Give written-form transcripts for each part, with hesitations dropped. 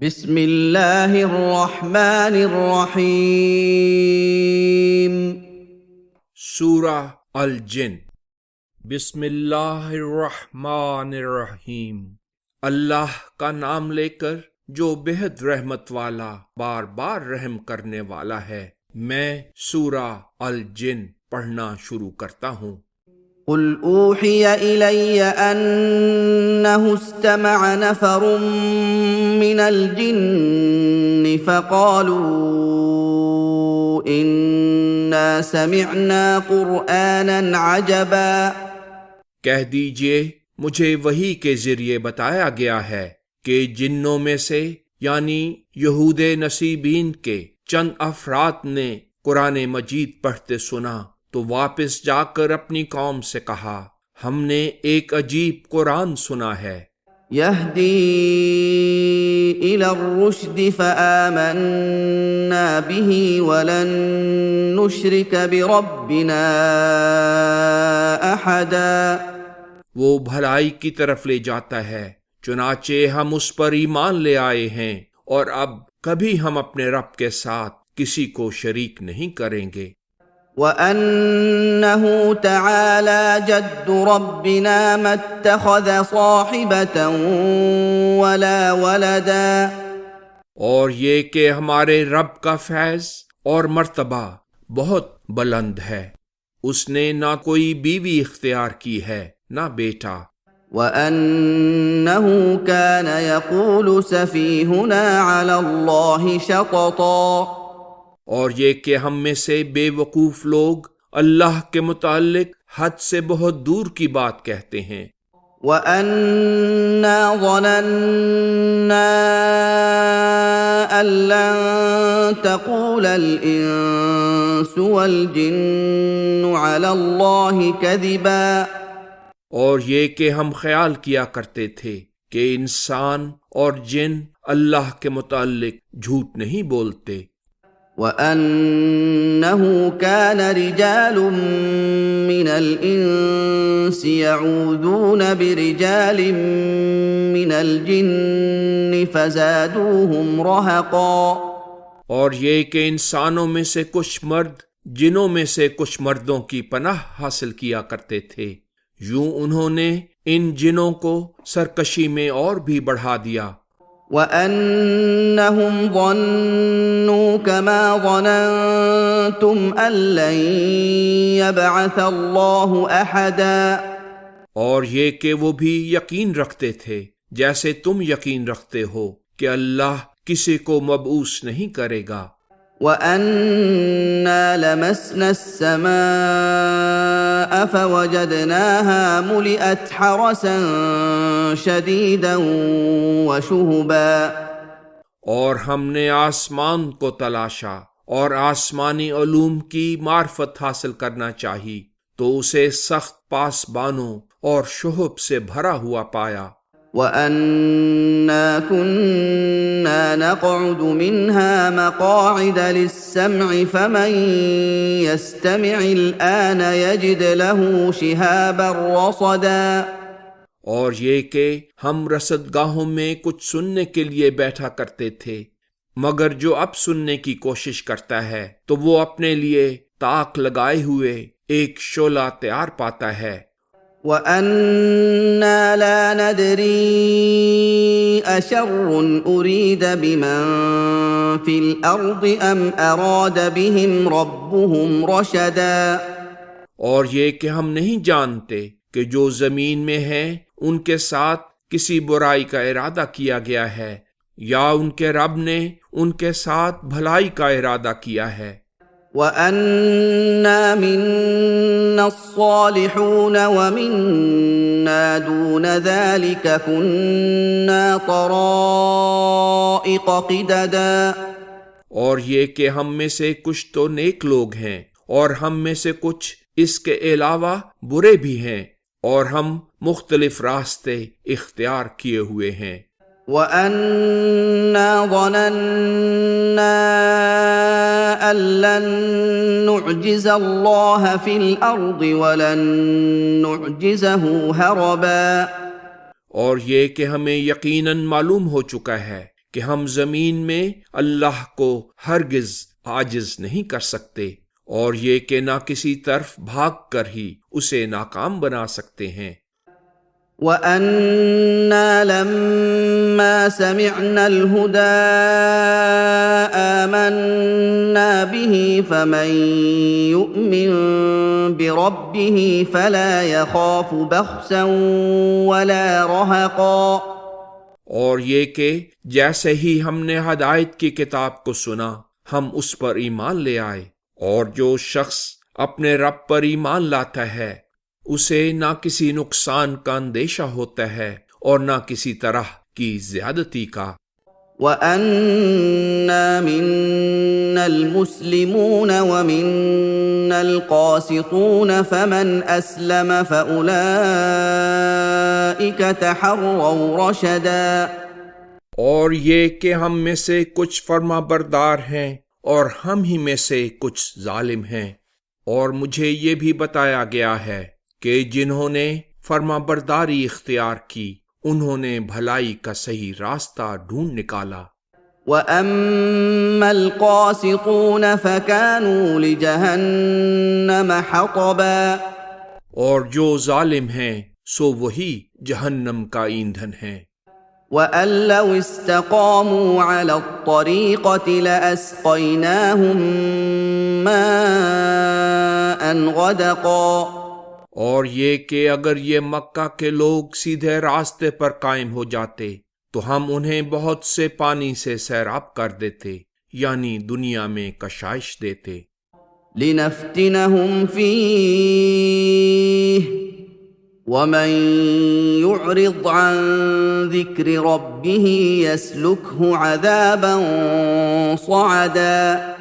بسم اللہ الرحمن الرحیم۔ سورہ الجن۔ بسم اللہ الرحمن الرحیم، اللہ کا نام لے کر جو بہت رحمت والا بار بار رحم کرنے والا ہے۔ میں سورہ الجن پڑھنا شروع کرتا ہوں۔ قل اوحی الی انہ استمع نفر من الجن فقالوا انا سمعنا قرآنا عجبا۔ کہہ دیجئے مجھے وحی کے ذریعے بتایا گیا ہے کہ جنوں میں سے یعنی یہود نصیبین کے چند افراد نے قرآن مجید پڑھتے سنا تو واپس جا کر اپنی قوم سے کہا، ہم نے ایک عجیب قرآن سنا ہے، یہدی الی الرشد فآمنا به ولن نشرک بربنا احدا۔ وہ بھلائی کی طرف لے جاتا ہے، چنانچہ ہم اس پر ایمان لے آئے ہیں اور اب کبھی ہم اپنے رب کے ساتھ کسی کو شریک نہیں کریں گے۔ وَأَنَّهُ تَعَالَى جَدُّ رَبِّنَا مَا اتَّخَذَ صَاحِبَةً وَلَا وَلَدًا۔ اور یہ کہ ہمارے رب کا فیض اور مرتبہ بہت بلند ہے، اس نے نہ کوئی بیوی اختیار کی ہے نہ بیٹا۔ وَأَنَّهُ كَانَ يَقُولُ سَفِيهُنَا عَلَى اللَّهِ شَطَطًا۔ اور یہ کہ ہم میں سے بے وقوف لوگ اللہ کے متعلق حد سے بہت دور کی بات کہتے ہیں۔ وَأَنَّا ظَنَنَّا أَن لَّن تَقُولَ الْإِنسُ وَالْجِنُّ عَلَى اللَّهِ كَذِبًا۔ اور یہ کہ ہم خیال کیا کرتے تھے کہ انسان اور جن اللہ کے متعلق جھوٹ نہیں بولتے۔ وَأَنَّهُ كَانَ رِجَالٌ مِّنَ الْإِنسِ يَعُوذُونَ بِرِجَالٍ مِّنَ الْجِنِّ فَزَادُوهُمْ رَهَقًا۔ اور یہ کہ انسانوں میں سے کچھ مرد جنوں میں سے کچھ مردوں کی پناہ حاصل کیا کرتے تھے، یوں انہوں نے ان جنوں کو سرکشی میں اور بھی بڑھا دیا۔ وَأَنَّهُمْ ظَنُّوا كَمَا ظَنَنتُمْ أَن لَّن يَبْعَثَ اللَّهُ أَحَدًا۔ اور یہ کہ وہ بھی یقین رکھتے تھے جیسے تم یقین رکھتے ہو کہ اللہ کسی کو مبعوث نہیں کرے گا۔ وَأَنَّا لَمَسْنَا السَّمَاءَ فَوَجَدْنَاهَا مُلِئَتْ حَرَسًا شَدِيدًا وَشُهُبًا۔ اور ہم نے آسمان کو تلاشا اور آسمانی علوم کی معرفت حاصل کرنا چاہی تو اسے سخت پاسبانوں اور شہب سے بھرا ہوا پایا۔ وَأَنَّا كُنَّا نَقْعُدُ مِنْهَا مَقَاعِدَ لِلسَّمْعِ فَمَن يَسْتَمِعِ الْآنَ يَجِدْ لَهُ شِهَابًا رَّصَدًا۔ اور یہ کہ ہم رصدگاہوں میں کچھ سننے کے لیے بیٹھا کرتے تھے، مگر جو اب سننے کی کوشش کرتا ہے تو وہ اپنے لیے طاق لگائے ہوئے ایک شعلہ تیار پاتا ہے۔ وَأَنَّا لَا نَدْرِي أَشَرٌّ أُرِيدَ بِمَن فِي الْأَرْضِ أَمْ أَرَادَ بِهِمْ رَبُّهُمْ رَشَدًا۔ اور یہ کہ ہم نہیں جانتے کہ جو زمین میں ہیں ان کے ساتھ کسی برائی کا ارادہ کیا گیا ہے یا ان کے رب نے ان کے ساتھ بھلائی کا ارادہ کیا ہے۔ وَأَنَّا مِنَّا الصَّالِحُونَ وَمِنَّا دُونَ ذَلِكَ كُنَّا طَرَائِقَ قِدَدًا۔ اور یہ کہ ہم میں سے کچھ تو نیک لوگ ہیں اور ہم میں سے کچھ اس کے علاوہ برے بھی ہیں، اور ہم مختلف راستے اختیار کیے ہوئے ہیں۔ وَأَنَّا ظَنَنَّا أَن لَّن نُّعْجِزَ اللَّهَ فِي الْأَرْضِ وَلَن نُّعْجِزَهُ هَرَبًا۔ اور یہ کہ ہمیں یقیناً معلوم ہو چکا ہے کہ ہم زمین میں اللہ کو ہرگز عاجز نہیں کر سکتے، اور یہ کہ نہ کسی طرف بھاگ کر ہی اسے ناکام بنا سکتے ہیں۔ وَأَنَّا لَمَّا سَمِعْنَا الْهُدَىٰ آمَنَّا بِهِ فَمَن يُؤْمِن بِرَبِّهِ فَلَا يَخَافُ بَخْسًا وَلَا رَهَقًا۔ اور یہ کہ جیسے ہی ہم نے ہدایت کی کتاب کو سنا ہم اس پر ایمان لے آئے، اور جو شخص اپنے رب پر ایمان لاتا ہے اسے نہ کسی نقصان کا اندیشہ ہوتا ہے اور نہ کسی طرح کی زیادتی کا۔ وَأَنَّا مِنَّا الْمُسْلِمُونَ وَمِنَّا الْقَاسِطُونَ فَمَنْ أَسْلَمَ فَأُولَئِكَ تَحَرَّوْا رَشَدًا۔ اور یہ کہ ہم میں سے کچھ فرما بردار ہیں اور ہم ہی میں سے کچھ ظالم ہیں، اور مجھے یہ بھی بتایا گیا ہے کہ جنہوں نے فرما برداری اختیار کی انہوں نے بھلائی کا صحیح راستہ ڈھونڈ نکالا۔ وَأَمَّا الْقَاسِطُونَ فَكَانُوا لِجَهَنَّمَ حَطَبًا۔ اور جو ظالم ہیں سو وہی جہنم کا ایندھن ہیں۔ وَأَن لَّوْ اسْتَقَامُوا عَلَى الطَّرِيقَةِ لَأَسْقَيْنَاهُم مَّاءً غَدَقًا۔ اور یہ کہ اگر یہ مکہ کے لوگ سیدھے راستے پر قائم ہو جاتے تو ہم انہیں بہت سے پانی سے سیراب کر دیتے، یعنی دنیا میں کشائش دیتے۔ لِنَفْتِنَهُمْ فِيهِ وَمَن يُعْرِضْ عَن ذِكْرِ رَبِّهِ يَسْلُكْهُ عَذَابًا صَعَدًا۔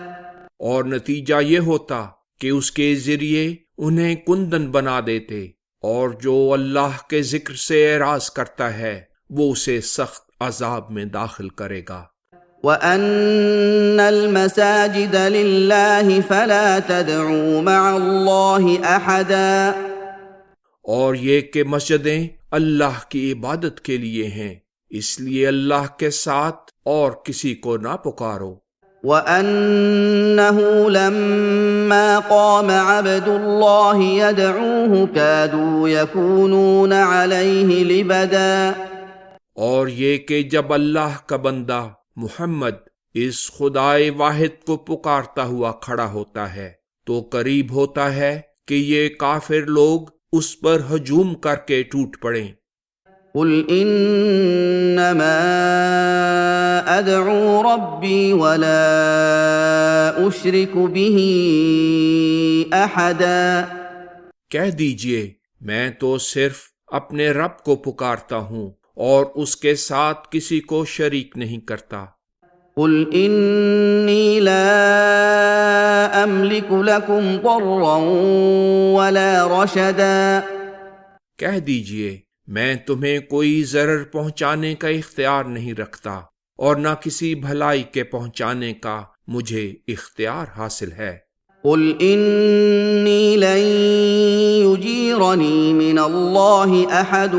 اور نتیجہ یہ ہوتا کہ اس کے ذریعے انہیں کندن بنا دیتے، اور جو اللہ کے ذکر سے اعراض کرتا ہے وہ اسے سخت عذاب میں داخل کرے گا۔ وَأَنَّ الْمَسَاجِدَ لِلَّهِ فَلَا تَدْعُوا مَعَ اللَّهِ أَحَدًا۔ اور یہ کہ مسجدیں اللہ کی عبادت کے لیے ہیں، اس لیے اللہ کے ساتھ اور کسی کو نہ پکارو۔ وَأَنَّهُ لَمَّا قَامَ عَبْدُ اللَّهِ يَدْعُوهُ كَادُوا يَكُونُونَ عَلَيْهِ لِبَدًا۔ اور یہ کہ جب اللہ کا بندہ محمد اس خدائے واحد کو پکارتا ہوا کھڑا ہوتا ہے تو قریب ہوتا ہے کہ یہ کافر لوگ اس پر ہجوم کر کے ٹوٹ پڑیں۔ قُلْ إِنَّمَا أَدْعُو رَبِّي وَلَا أُشْرِكُ بِهِ أَحَدًا۔ کہہ دیجئے میں تو صرف اپنے رب کو پکارتا ہوں اور اس کے ساتھ کسی کو شریک نہیں کرتا۔ قُلْ إِنِّي لَا أَمْلِكُ لَكُمْ ضَرًّا وَلَا رَشَدًا۔ کہہ دیجئے میں تمہیں کوئی ضرر پہنچانے کا اختیار نہیں رکھتا اور نہ کسی بھلائی کے پہنچانے کا مجھے اختیار حاصل ہے۔ قُلْ إِنِّي لَن يُجِيرَنِي مِنَ اللَّهِ أَحَدٌ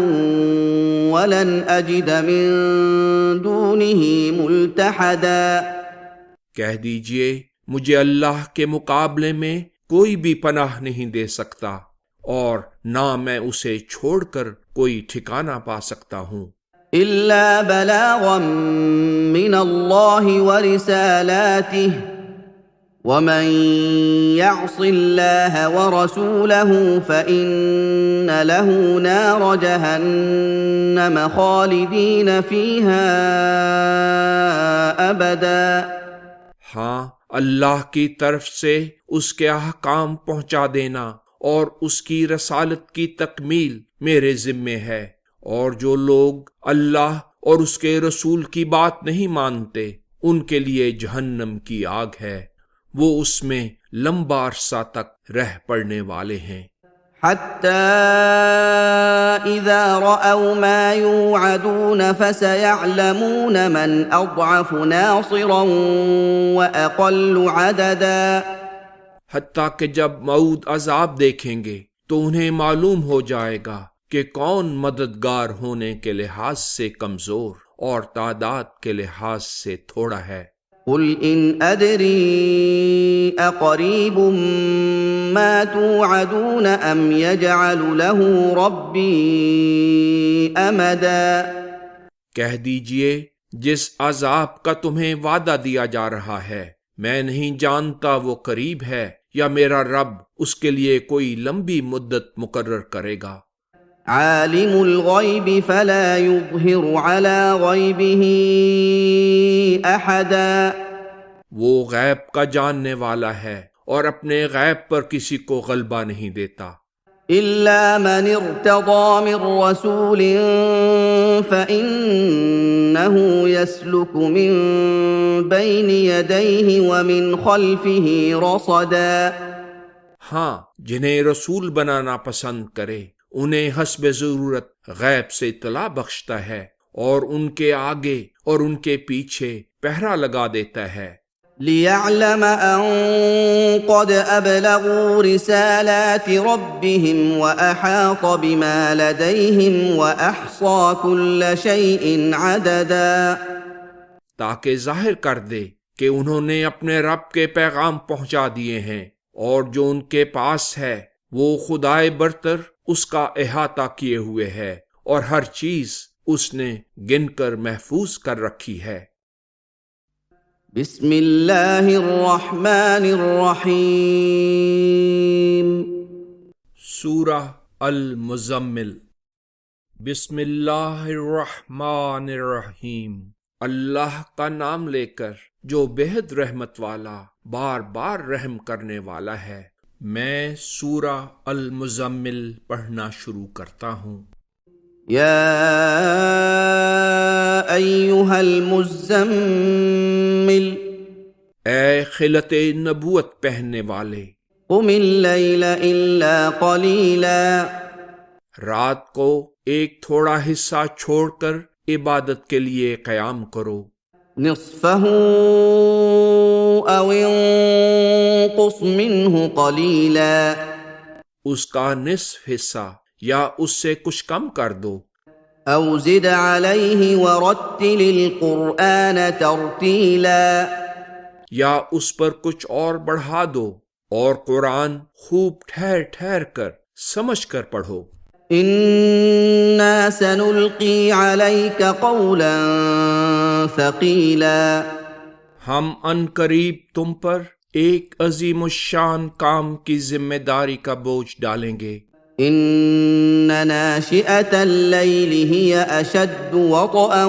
وَلَنْ أَجِدَ مِن دُونِهِ مُلْتَحَدًا۔ کہہ دیجئے مجھے اللہ کے مقابلے میں کوئی بھی پناہ نہیں دے سکتا اور نہ میں اسے چھوڑ کر کوئی ٹھکانہ پا سکتا ہوں۔ إِلَّا بَلَاغًا مِّنَ اللَّهِ وَرِسَالَاتِهِ وَمَن يَعْصِ اللَّهَ وَرَسُولَهُ فَإِنَّ لَهُ نَارَ جَهَنَّمَ خَالِدِينَ فِيهَا أَبَدًا۔ ہاں، اللہ کی طرف سے اس کے احکام پہنچا دینا اور اس کی رسالت کی تکمیل میرے ذمے ہے، اور جو لوگ اللہ اور اس کے رسول کی بات نہیں مانتے ان کے لیے جہنم کی آگ ہے، وہ اس میں لمبا عرصہ تک رہ پڑنے والے ہیں۔ حَتَّى إِذَا رَأَوْا مَا يُوعَدُونَ فَسَيَعْلَمُونَ مَنْ أَضْعَفُ نَاصِرًا وَأَقَلُّ عَدَدًا۔ حتیٰ کہ جب موعود عذاب دیکھیں گے تو انہیں معلوم ہو جائے گا کہ کون مددگار ہونے کے لحاظ سے کمزور اور تعداد کے لحاظ سے تھوڑا ہے۔ قل ان ادری اقریب ما توعدون ام یجعل له ربی امدا، کہہ دیجئے جس عذاب کا تمہیں وعدہ دیا جا رہا ہے میں نہیں جانتا وہ قریب ہے یا میرا رب اس کے لیے کوئی لمبی مدت مقرر کرے گا۔ عالم الغیب فلا یظہر علی غیبہ احدا، وہ غیب کا جاننے والا ہے اور اپنے غیب پر کسی کو غلبہ نہیں دیتا، الا من ارتضى من رسول فانه يسلك من بين يديه ومن خلفه رصدا، ہاں جنہیں رسول بنانا پسند کرے انہیں حسب ضرورت غیب سے اطلاع بخشتا ہے اور ان کے آگے اور ان کے پیچھے پہرا لگا دیتا ہے، ليعلم ان قد ابلغوا رسالات ربهم واحاط بما لديهم واحصى كل شيء عددا، تاکہ ظاہر کر دے کہ انہوں نے اپنے رب کے پیغام پہنچا دیے ہیں اور جو ان کے پاس ہے وہ خدائے برتر اس کا احاطہ کیے ہوئے ہے اور ہر چیز اس نے گن کر محفوظ کر رکھی ہے۔ بسم اللہ الرحمن الرحیم، سورہ المزمل۔ بسم اللہ الرحمن الرحیم، اللہ کا نام لے کر جو بےحد رحمت والا بار بار رحم کرنے والا ہے۔ میں سورہ المزمل پڑھنا شروع کرتا ہوں۔ یا ایھا المزمل، اے خلعت نبوت پہننے والے، قم اللیل الا قلیلا، رات کو ایک تھوڑا حصہ چھوڑ کر عبادت کے لیے قیام کرو، نصفہ او انقص منہ قلیلا، اس کا نصف حصہ یا اس سے کچھ کم کر دو، او زد علیہ ورتل القرآن ترتیلا، یا اس پر کچھ اور بڑھا دو اور قرآن خوب ٹھہر ٹھہر کر سمجھ کر پڑھو۔ انا سنلقی علیک قولا ثقیلا، ہم ان قریب تم پر ایک عظیم الشان کام کی ذمہ داری کا بوجھ ڈالیں گے۔ ان ناشئة اللیل ہی اشد وطئا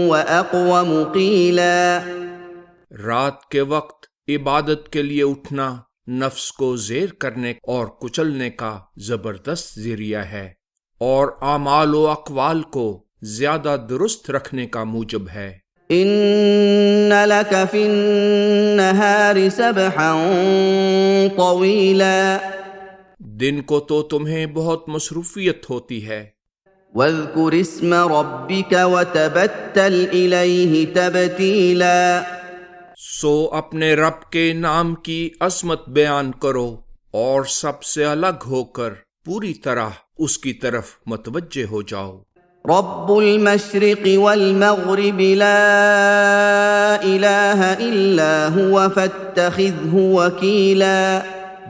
واقوم قیلا، رات کے وقت عبادت کے لیے اٹھنا نفس کو زیر کرنے اور کچلنے کا زبردست ذریعہ ہے اور اعمال و اقوال کو زیادہ درست رکھنے کا موجب ہے۔ ان لک فی النہار سبحا طویلا، دن کو تو تمہیں بہت مصروفیت ہوتی ہے، واذکر اسم ربک وتبتل الیہ تبتیلا، سو اپنے رب کے نام کی عظمت بیان کرو اور سب سے الگ ہو کر پوری طرح اس کی طرف متوجہ ہو جاؤ۔ رب المشرق والمغرب لا الہ الا هو فاتخذہ وکیلا،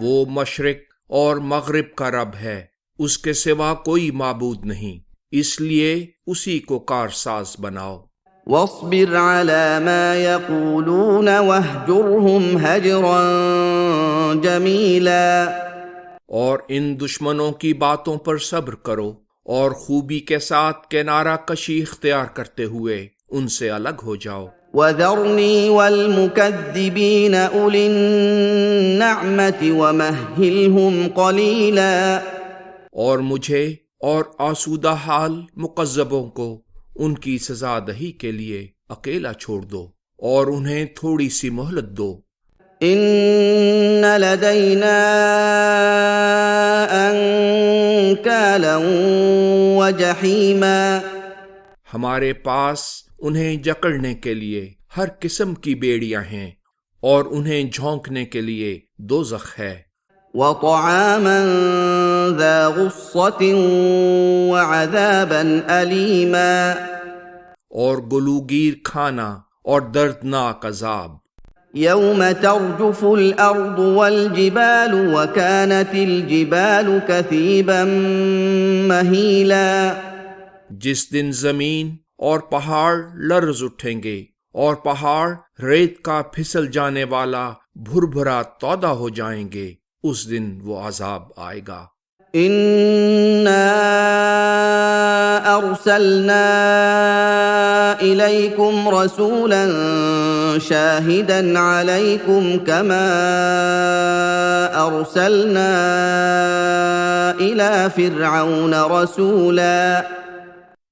وہ مشرق اور مغرب کا رب ہے، اس کے سوا کوئی معبود نہیں، اس لیے اسی کو کارساز بناؤ۔ واصبر على ما يقولون واهجرهم هجرا جميلا، اور ان دشمنوں کی باتوں پر صبر کرو اور خوبی کے ساتھ کنارہ کشی اختیار کرتے ہوئے ان سے الگ ہو جاؤ۔ وذرنی والمکذبین اولی النعمت ومہلہم قلیلا، اور مجھے اور آسودہ حال مکذبوں کو ان کی سزا دہی کے لیے اکیلا چھوڑ دو اور انہیں تھوڑی سی مہلت دو۔ ان لدینا انکالا وجحیما، ہمارے پاس انہیں جکڑنے کے لیے ہر قسم کی بیڑیاں ہیں اور انہیں جھونکنے کے لیے دوزخ ہے، وطعاما ذا غصة وعذابا أليما، اور گلوگیر کھانا اور دردناک عذاب۔ يوم ترجف الأرض والجبال وكانت الجبال كثيبا مهيلا، جس دن زمین اور پہاڑ لرز اٹھیں گے اور پہاڑ ریت کا پھسل جانے والا بھربھرا تودا ہو جائیں گے، اس دن وہ عذاب آئے گا۔ إنا أرسلنا إليكم رسولا شاهدا عليكم كما أرسلنا إلى فرعون رسولا۔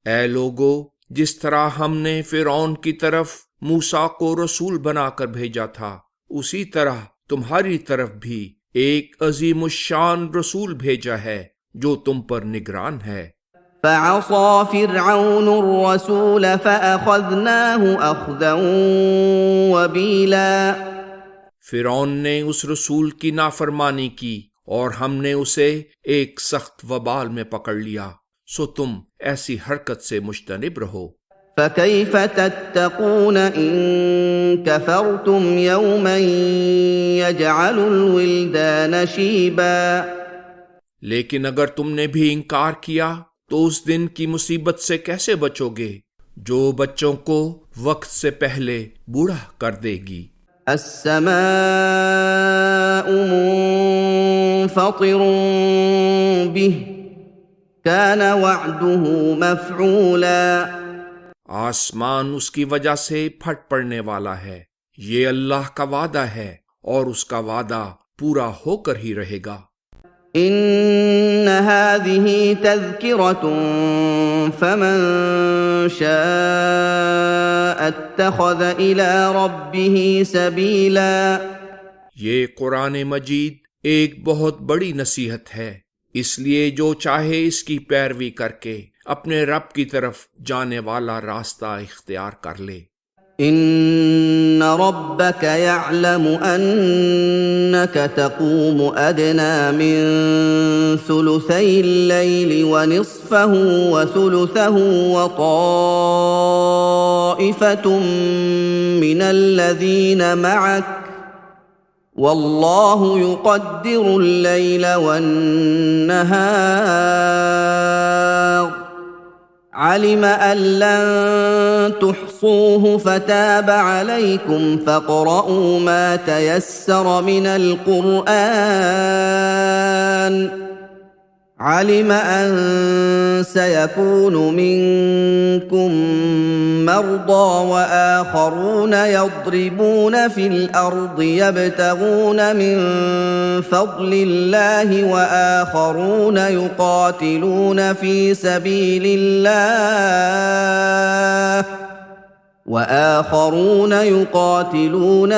اے لوگو، جس طرح ہم نے فرعون کی طرف موسیٰ کو رسول بنا کر بھیجا تھا، اسی طرح تمہاری طرف بھی ایک عظیم الشان رسول بھیجا ہے جو تم پر نگران ہے۔ فعصى فرعون الرسول فأخذناه أخذا وبيلا، فرعون نے اس رسول کی نافرمانی کی اور ہم نے اسے ایک سخت وبال میں پکڑ لیا، سو تم ایسی حرکت سے مجتنب رہو۔ فكيف تتقون إن كفرتم يوما يجعل الولدان شيبا، لیکن اگر تم نے بھی انکار کیا تو اس دن کی مصیبت سے کیسے بچو گے جو بچوں کو وقت سے پہلے بوڑھا کر دے گی۔ السماء منفطر به كان وعده مفعولا، آسمان اس کی وجہ سے پھٹ پڑنے والا ہے، یہ اللہ کا وعدہ ہے اور اس کا وعدہ پورا ہو کر ہی رہے گا۔ إن هذه تذكرة فمن شاء اتخذ إلى ربه سبيلا، یہ قرآن مجید ایک بہت بڑی نصیحت ہے، اس لیے جو چاہے اس کی پیروی کر کے اپنے رب کی طرف جانے والا راستہ اختیار کر لے۔ إن ربك يعلم أنك تقوم أدنى من ثلثي الليل ونصفه وثلثه وطائفة من الذين معك والله يقدر الليل والنهار، علم أن لن تحصوه فتاب عليكم فاقرؤوا ما تيسر من القرآن، علم أن سيكون منكم مرضى وآخرون يضربون في الأرض يبتغون من فضل الله وآخرون يقاتلون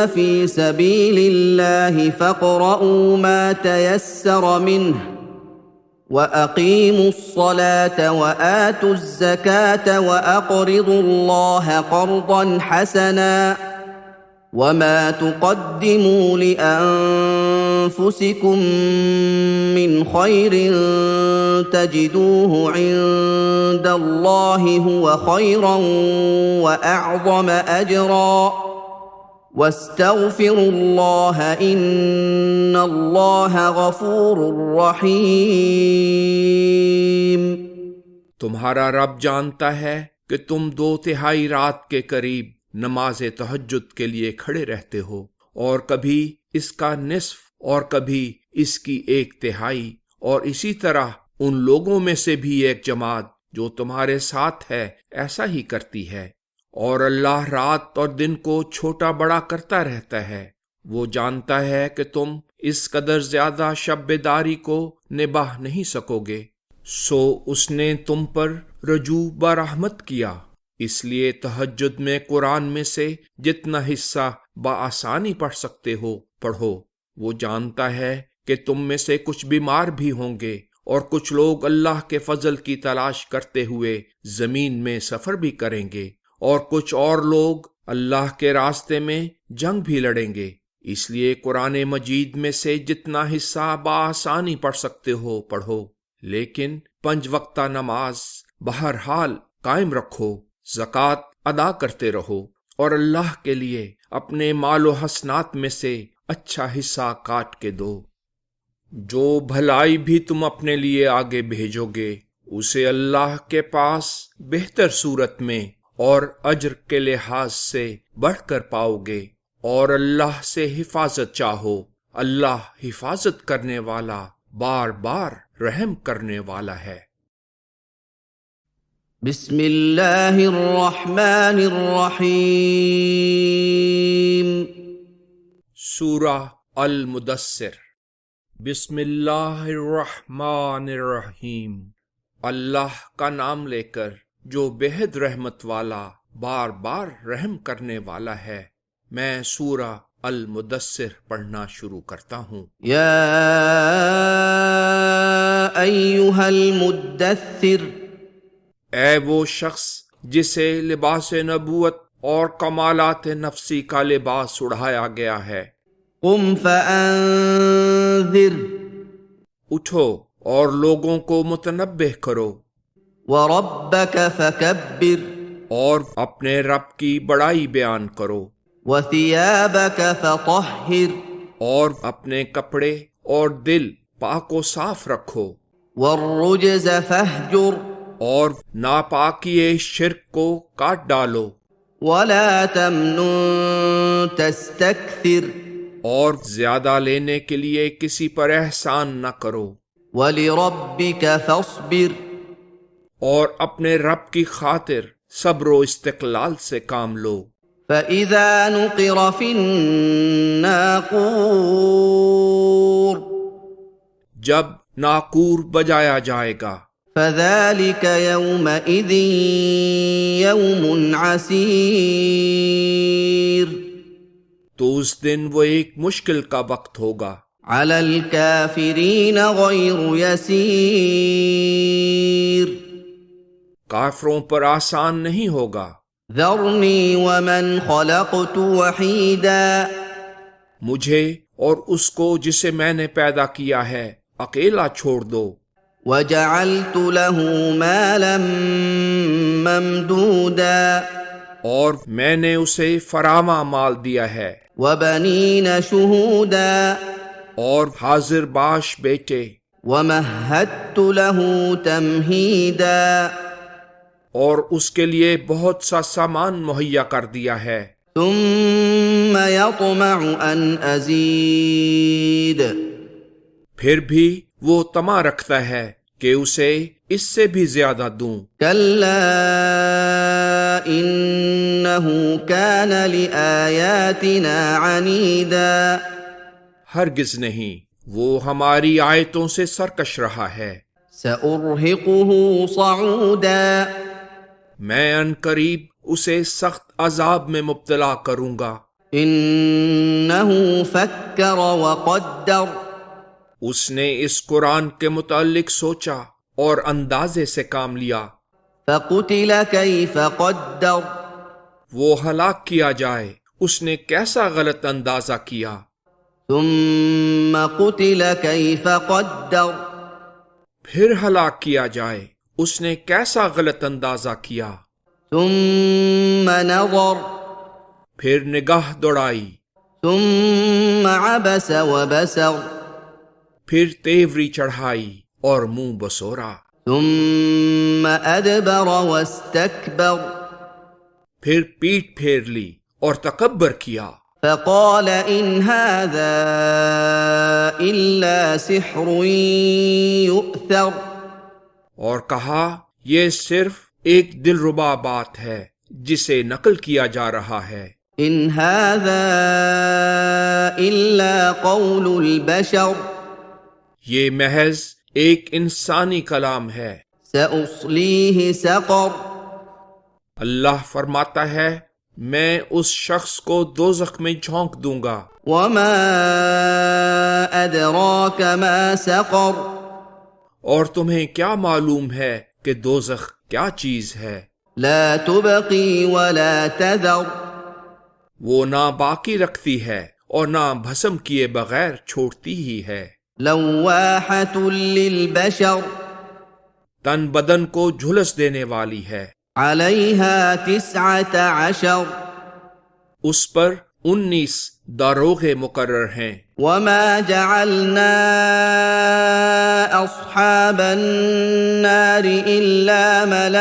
في سبيل الله فاقرؤوا ما تيسر منه وَأَقِيمُوا الصَّلَاةَ وَآتُوا الزَّكَاةَ وَأَقْرِضُوا اللَّهَ قَرْضًا حَسَنًا وَمَا تُقَدِّمُوا لِأَنفُسِكُم مِّنْ خَيْرٍ تَجِدُوهُ عِندَ اللَّهِ هُوَ خَيْرًا وَأَعْظَمَ أَجْرًا وَاسْتَغْفِرُوا اللَّهَ إِنَّ اللَّهَ غَفُورٌ رَّحِيمٌ۔ تمہارا رب جانتا ہے کہ تم 2/3 رات کے قریب نماز تہجد کے لیے کھڑے رہتے ہو، اور کبھی اس کا نصف اور کبھی اس کی 1/3، اور اسی طرح ان لوگوں میں سے بھی ایک جماعت جو تمہارے ساتھ ہے ایسا ہی کرتی ہے، اور اللہ رات اور دن کو چھوٹا بڑا کرتا رہتا ہے۔ وہ جانتا ہے کہ تم اس قدر زیادہ شب بیداری کو نبھا نہیں سکو گے، سو اس نے تم پر رجوع برحمت کیا، اس لیے تہجد میں قرآن میں سے جتنا حصہ بآسانی پڑھ سکتے ہو پڑھو۔ وہ جانتا ہے کہ تم میں سے کچھ بیمار بھی ہوں گے، اور کچھ لوگ اللہ کے فضل کی تلاش کرتے ہوئے زمین میں سفر بھی کریں گے، اور کچھ اور لوگ اللہ کے راستے میں جنگ بھی لڑیں گے، اس لیے قرآن مجید میں سے جتنا حصہ بآسانی پڑھ سکتے ہو پڑھو، لیکن 5 وقتہ نماز بہرحال قائم رکھو، زکوٰۃ ادا کرتے رہو اور اللہ کے لیے اپنے مال و حسنات میں سے اچھا حصہ کاٹ کے دو۔ جو بھلائی بھی تم اپنے لیے آگے بھیجو گے اسے اللہ کے پاس بہتر صورت میں اور اجر کے لحاظ سے بڑھ کر پاؤ گے، اور اللہ سے حفاظت چاہو، اللہ حفاظت کرنے والا، بار بار رحم کرنے والا ہے۔ بسم اللہ الرحمن الرحیم۔ سورہ المدثر۔ بسم اللہ الرحمن الرحیم، اللہ کا نام لے کر جو بےحد رحمت والا، بار بار رحم کرنے والا ہے۔ میں سورہ المدثر پڑھنا شروع کرتا ہوں۔ یا ایھا المدثر، اے وہ شخص جسے لباس نبوت اور کمالات نفسی کا لباس اڑھایا گیا ہے، قم فانذر، اٹھو اور لوگوں کو متنبہ کرو، وربک فکبر، اور اپنے رب کی بڑائی بیان کرو، وثیابک فطہر، اور اپنے کپڑے اور دل پاک و صاف رکھو، والرجز فاہجر، اور ناپاکی شرک کو کاٹ ڈالو، ولا تمنن تستکثر، اور زیادہ لینے کے لیے کسی پر احسان نہ کرو، ولربک فاصبر، اور اپنے رب کی خاطر صبر و استقلال سے کام لو۔ فَإِذَا نُقِرَ فِي النَّاقُورِ، جب ناقور بجایا جائے گا، فَذَلِكَ يَوْمَئِذٍ يَوْمٌ عَسِيرٌ، تو اس دن وہ ایک مشکل کا وقت ہوگا، عَلَى الْكَافِرِينَ غَيْرُ يَسِيرٌ، کافروں پر آسان نہیں ہوگا۔ ذَرْنِي وَمَنْ خَلَقْتُ وَحِيدًا، مجھے اور اس کو جسے میں نے پیدا کیا ہے اکیلا چھوڑ دو، وَجَعَلْتُ لَهُ مَالًا مَمْدُودًا، اور میں نے اسے فراواں مال دیا ہے، وَبَنِينَ شُهُودًا، اور حاضر باش بیٹے، وَمَهَّدتُّ لَهُ تَمْهِيدًا، اور اس کے لیے بہت سا سامان مہیا کر دیا ہے، ثُمَّ يَطْمَعُ أَنْ أَزِيدَ، پھر بھی وہ طمع رکھتا ہے کہ اسے اس سے بھی زیادہ دوں۔ كَلَّا إِنَّهُ كَانَ لِآيَاتِنَا عَنِيدًا، ہرگز نہیں، وہ ہماری آیتوں سے سرکش رہا ہے۔ سَأُرْهِقُهُ صَعُودًا، میں ان قریب اسے سخت عذاب میں مبتلا کروں گا۔ إِنَّهُ فَكَّرَ وَقَدَّرَ، اس نے اس قرآن کے متعلق سوچا اور اندازے سے کام لیا۔ فَقُتِلَ كَيْفَ قَدَّرَ، وہ ہلاک کیا جائے، اس نے کیسا غلط اندازہ کیا۔ ثُمَّ قُتِلَ كَيْفَ قَدَّرَ، پھر ہلاک کیا جائے، اس نے کیسا غلط اندازہ کیا۔ ثُمَّ نَظَرَ، پھر نگاہ دوڑائی، ثُمَّ عَبَسَ وَبَسَرَ، پھر تیوری چڑھائی اور منہ بسورا، ثُمَّ أَدْبَرَ وَاسْتَكْبَرَ، پھر پیٹھ پھیر لی اور تکبر کیا۔ فَقَالَ إِنْ هَذَا إِلَّا سِحْرٌ يُؤْثَرُ، اور کہا یہ صرف ایک دلربا بات ہے جسے نقل کیا جا رہا ہے۔ إِنْ هَذَا إِلَّا قَوْلُ الْبَشَرِ، یہ محض ایک انسانی کلام ہے۔ سَأُصْلِيهِ سَقَرَ، اللہ فرماتا ہے میں اس شخص کو دوزخ میں جھونک دوں گا۔ وَمَا أَدْرَاكَ مَا سَقَرُ، اور تمہیں کیا معلوم ہے کہ دوزخ کیا چیز ہے؟ لَا تُبْقِي وَلَا تَذَرُ، وہ نہ باقی رکھتی ہے اور نہ بھسم کیے بغیر چھوڑتی ہی ہے۔ لَوَّاحَةٌ لِلْبَشَرِ، تن بدن کو جھلس دینے والی ہے۔ عَلَيْهَا 19 اس پر 19 داروغے مقرر ہیں۔ وَمَا جَعَلْنَا أَصْحَابَ النَّارِ إِلَّا مَلَائِكَةً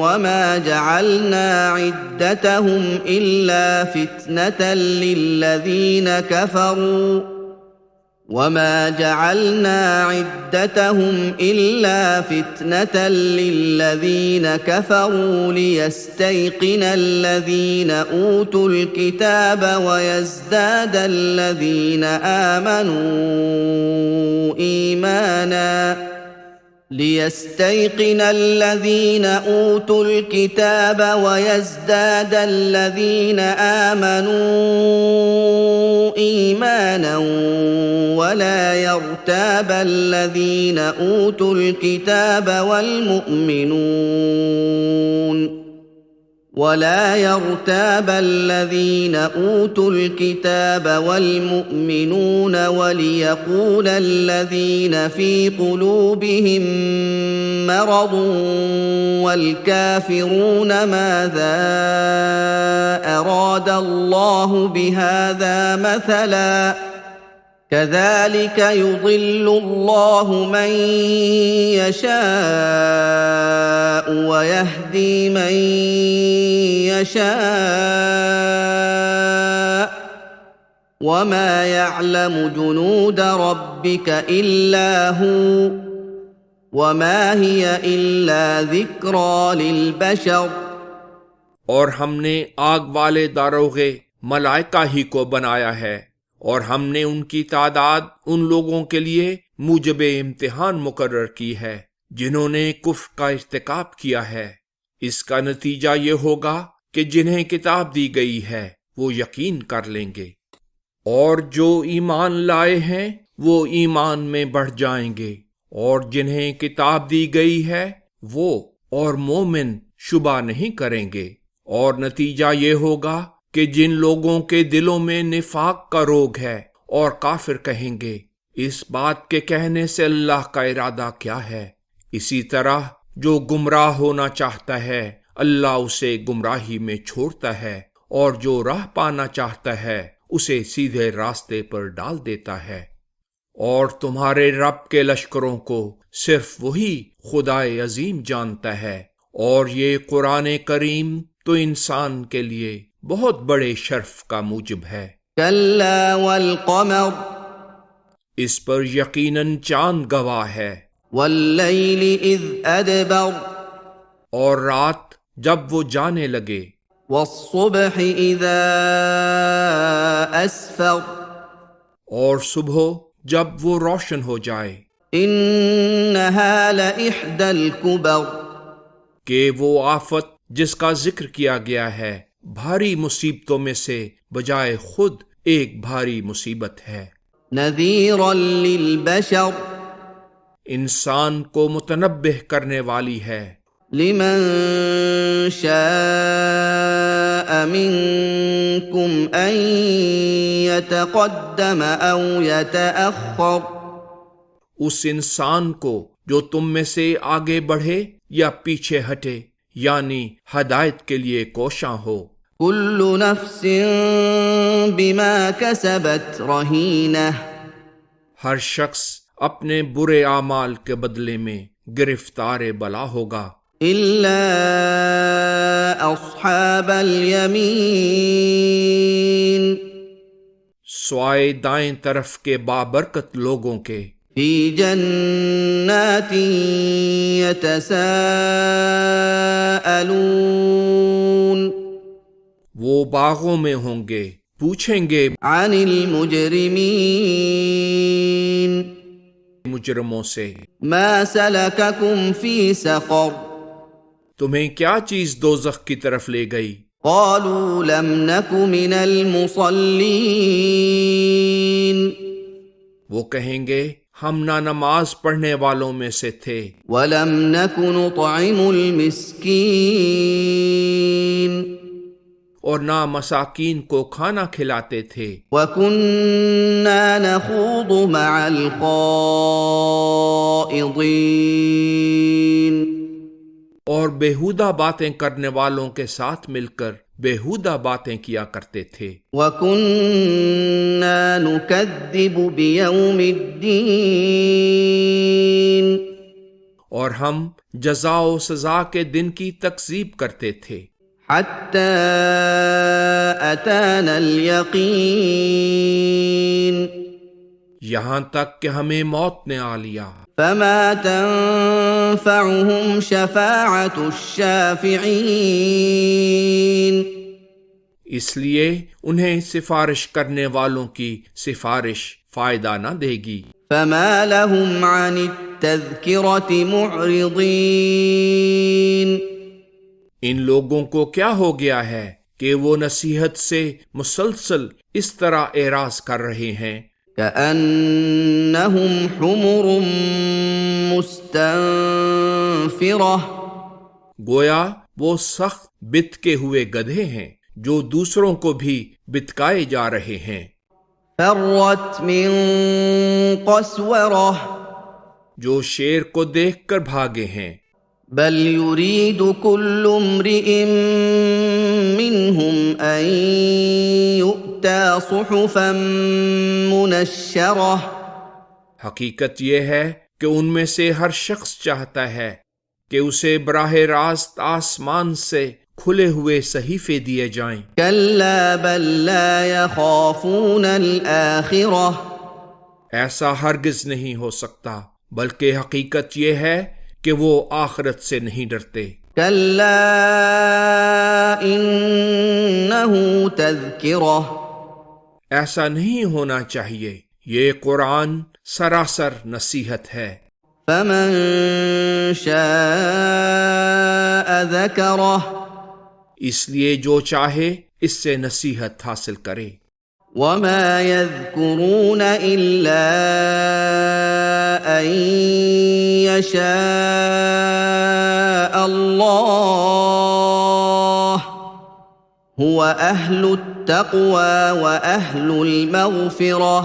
وَمَا جَعَلْنَا عِدَّتَهُمْ إِلَّا فِتْنَةً لِلَّذِينَ كَفَرُوا لِيَسْتَيْقِنَ الَّذِينَ أُوتُوا الْكِتَابَ وَيَزْدَادَ الَّذِينَ آمَنُوا إِيمَانًا وَلَا يَرْتَابَ الَّذِينَ أُوتُوا الْكِتَابَ وَالْمُؤْمِنُونَ وَلِيَقُولَ الَّذِينَ فِي قُلُوبِهِم مَّرَضٌ وَالْكَافِرُونَ مَاذَا أَرَادَ اللَّهُ بِهَٰذَا مَثَلًا كَذَٰلِكَ يُضِلُّ اللَّهُ مَن يَشَاءُ وَيَهْدِي مَن يَشَاءُ وَمَا يَعْلَمُ جُنُودَ رَبِّكَ إِلَّا هُوَ وَمَا هِيَ إِلَّا ذِكْرَىٰ لِلْبَشَرِ۔ اور ہم نے آگ والے داروغے ملائکہ ہی کو بنایا ہے، اور ہم نے ان کی تعداد ان لوگوں کے لیے موجب امتحان مقرر کی ہے جنہوں نے کفر کا ارتکاب کیا ہے۔ اس کا نتیجہ یہ ہوگا کہ جنہیں کتاب دی گئی ہے وہ یقین کر لیں گے، اور جو ایمان لائے ہیں وہ ایمان میں بڑھ جائیں گے، اور جنہیں کتاب دی گئی ہے وہ اور مومن شبہ نہیں کریں گے۔ اور نتیجہ یہ ہوگا کہ جن لوگوں کے دلوں میں نفاق کا روگ ہے اور کافر کہیں گے اس بات کے کہنے سے اللہ کا ارادہ کیا ہے۔ اسی طرح جو گمراہ ہونا چاہتا ہے اللہ اسے گمراہی میں چھوڑتا ہے، اور جو راہ پانا چاہتا ہے اسے سیدھے راستے پر ڈال دیتا ہے۔ اور تمہارے رب کے لشکروں کو صرف وہی خدائے عظیم جانتا ہے، اور یہ قرآن کریم تو انسان کے لیے بہت بڑے شرف کا موجب ہے۔ کلا والقمر، اس پر یقیناً چاند گواہ ہے۔ واللیل اذ ادبر، اور رات جب وہ جانے لگے۔ والصبح اذا اسفر، اور صبح جب وہ روشن ہو جائے۔ انہا لإحدى الکبر، کہ وہ آفت جس کا ذکر کیا گیا ہے بھاری مصیبتوں میں سے بجائے خود ایک بھاری مصیبت ہے۔ نذیرا للبشر، انسان کو متنبہ کرنے والی ہے۔ لمن شاء منکم ان یتقدم او یتأخر، اس انسان کو جو تم میں سے آگے بڑھے یا پیچھے ہٹے، یعنی ہدایت کے لیے کوشاں ہو۔ کل نفس بما کسبت رہینہ، ہر شخص اپنے برے اعمال کے بدلے میں گرفتار بلا ہوگا، الا اصحاب الیمین، سوائے دائیں طرف کے بابرکت لوگوں کے، فی جنات یتساءلون، وہ باغوں میں ہوں گے، پوچھیں گے عن المجرمین، مجرموں سے، ما سلککم فی سقر، تمہیں کیا چیز دوزخ کی طرف لے گئی؟ قالوا لم نک من المصلین، وہ کہیں گے ہم نہ نماز پڑھنے والوں میں سے تھے، ولم نک نطعم المسکین، اور نہ مساکین کو کھانا کھلاتے تھے، وَكُنَّا نَخُوضُ مَعَ الْخَائِضِينَ اور بیہودہ باتیں کرنے والوں کے ساتھ مل کر بیہودہ باتیں کیا کرتے تھے، وَكُنَّا نُكَذِّبُ بِيَوْمِ الدِّينِ اور ہم جزا و سزا کے دن کی تکذیب کرتے تھے، حَتَّى أَتَانَا الْيَقِينُ یہاں تک کہ ہمیں موت نے آ لیا، فَمَا تَنفَعُهُمْ شَفَاعَةُ الشَّافِعِينَ اس لیے انہیں سفارش کرنے والوں کی سفارش فائدہ نہ دے گی، فَمَا لَهُمْ عَنِ التَّذْكِرَةِ مُعْرِضِينَ ان لوگوں کو کیا ہو گیا ہے کہ وہ نصیحت سے مسلسل اس طرح اعراض کر رہے ہیں، كَأَنَّهُمْ حُمُرٌ مُسْتَنفِرَةٌ گویا وہ سخت بت کے ہوئے گدھے ہیں جو دوسروں کو بھی بتکائے جا رہے ہیں، فَرَّتْ مِن قَسْوَرَةٍ جو شیر کو دیکھ کر بھاگے ہیں، بَلْ يُرِيدُ كُلُّ امْرِئٍ مِّنْهُمْ أَن يُؤْتَىٰ صُحُفًا مُّنَشَّرَةً حقیقت یہ ہے کہ ان میں سے ہر شخص چاہتا ہے کہ اسے براہ راست آسمان سے کھلے ہوئے صحیفے دیے جائیں، كَلَّا بَل لَّا يَخَافُونَ الْآخِرَةَ ایسا ہرگز نہیں ہو سکتا، بلکہ حقیقت یہ ہے کہ وہ آخرت سے نہیں ڈرتے، كَلَّا إِنَّهُ تَذْكِرَةٌ ایسا نہیں ہونا چاہیے، یہ قرآن سراسر نصیحت ہے، فَمَن شَاءَ ذَكَرَهُ اس لیے جو چاہے اس سے نصیحت حاصل کرے، وَمَا يَذْكُرُونَ إِلَّا أَن يَشَاءَ اللَّهُ هُوَ أَهْلُ التَّقْوَى وَأَهْلُ الْمَغْفِرَةِ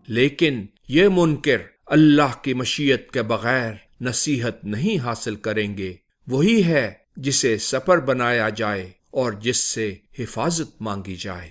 لیکن یہ منکر اللہ کی مشیت کے بغیر نصیحت نہیں حاصل کریں گے، وہی ہے جسے سپر بنایا جائے اور جس سے حفاظت مانگی جائے۔